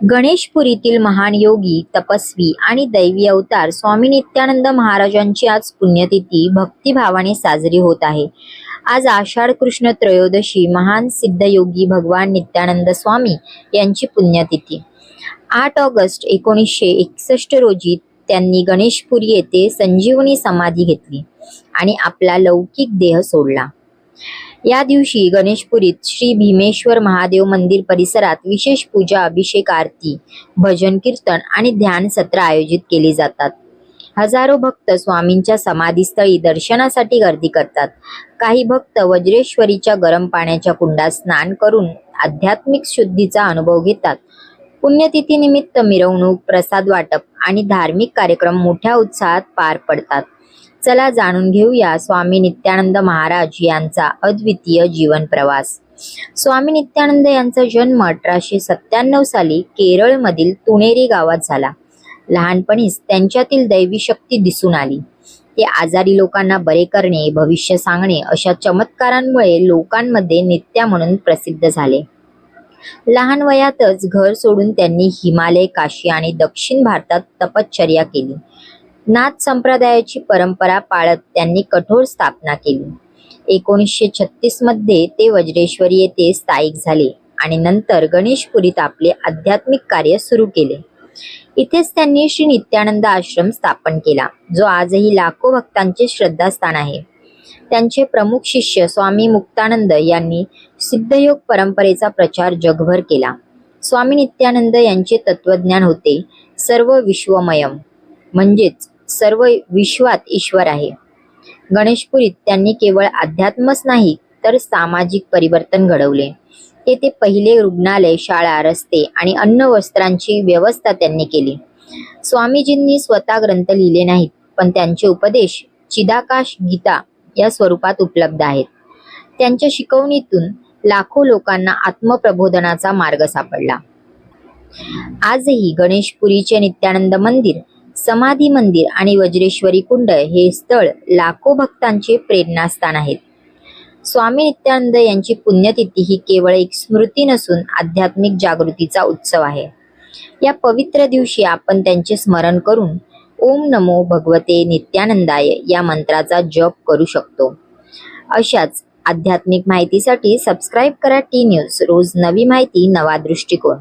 गणेशपुरीतील महान योगी, तपस्वी आणि दैवी अवतार स्वामी नित्यानंद महाराजांची आज पुण्यतिथी भक्तिभावाने साजरी होत आहे। आज आषाढ कृष्ण त्रयोदशी महान सिद्धयोगी भगवान नित्यानंद स्वामी यांची पुण्यतिथी। 8 ऑगस्ट 1961 रोजी त्यांनी गणेशपुरी येथे संजीवनी समाधी घेतली आणि आपला लौकिक देह सोडला। या दिवशी गणेशपुरीत श्री भीमेश्वर महादेव मंदिर परिसरात विशेष पूजा, अभिषेक, आरती, भजन कीर्तन आणि ध्यान सत्र आयोजित केली जातात। हजारो भक्त स्वामींच्या समाधीस्थळी दर्शनासाठी गर्दी करतात। काही भक्त वज्रेश्वरीच्या गरम पाण्याच्या कुंडात स्नान करून आध्यात्मिक शुद्धीचा अनुभव घेतात। पुण्यतिथी निमित्त मिरवणूक, प्रसाद वाटप आणि धार्मिक कार्यक्रम मोठ्या उत्साहात पार पडतात। चला जाणून घेऊया स्वामी नित्यानंद महाराज यांचा अद्वितीय जीवन प्रवास। स्वामी नित्यानंद यांचा जन्म 1897 साली केरळमधील तुणेरी गावात झाला। लहानपणीच त्यांच्यातील दैवी शक्ती दिसून आली। ते आजारी लोकांना बरे करणे, भविष्य सांगणे अशा चमत्कारांमुळे लोकांमध्ये नित्या म्हणून प्रसिद्ध झाले। लहान वयातच घर सोडून त्यांनी हिमालय, काशी आणि दक्षिण भारतात तपश्चर्या केली। नाथ संप्रदायाची परंपरा पाळत त्यांनी कठोर स्थापना केली। 1936 मध्ये ते वज्रेश्वरी येथे स्थायिक झाले आणि नंतर गणेशपुरीत आपले आध्यात्मिक कार्य सुरू केले। इथेच त्यांनी श्री नित्यानंद आश्रम स्थापन केला, जो आजही लाखो भक्तांचे श्रद्धास्थान आहे। त्यांचे प्रमुख शिष्य स्वामी मुक्तानंद यांनी सिद्धयोग परंपरेचा प्रचार जगभर केला। स्वामी नित्यानंद यांचे तत्वज्ञान होते सर्व विश्वमयम, म्हणजेच सर्व विश्वात ईश्वर आहे। गणेशपुरीत त्यांनी केवळ अध्यात्मच नाही तर सामाजिक परिवर्तन घडवले। तेथे पहिले रुग्णालय, शाळा, रस्ते आणि अन्न वस्त्रांची व्यवस्था त्यांनी केली। स्वामीजींनी स्वतः ग्रंथ लिहिले नाहीत, पण त्यांचे उपदेश चिदाकाश गीता या स्वरूपात उपलब्ध आहेत। त्यांच्या शिकवणीतून लाखो लोकांना आत्मप्रबोधनाचा मार्ग सापडला। आजही गणेशपुरीचे नित्यानंद मंदिर, समाधी मंदिर आणि वज्रेश्वरी कुंड हे स्थळ लाखो भक्तांचे प्रेरणास्थान आहेत। स्वामी नित्यानंद यांची पुण्यतिथी ही केवळ एक स्मृती नसून आध्यात्मिक जागृतीचा उत्सव आहे। या पवित्र दिवशी आपण त्यांचे स्मरण करून ओम नमो भगवते नित्यानंदाय या मंत्राचा जप करू शकतो। अशाच आध्यात्मिक माहितीसाठी सबस्क्राईब करा टी न्यूज। रोज नवी माहिती, नवा दृष्टिकोन।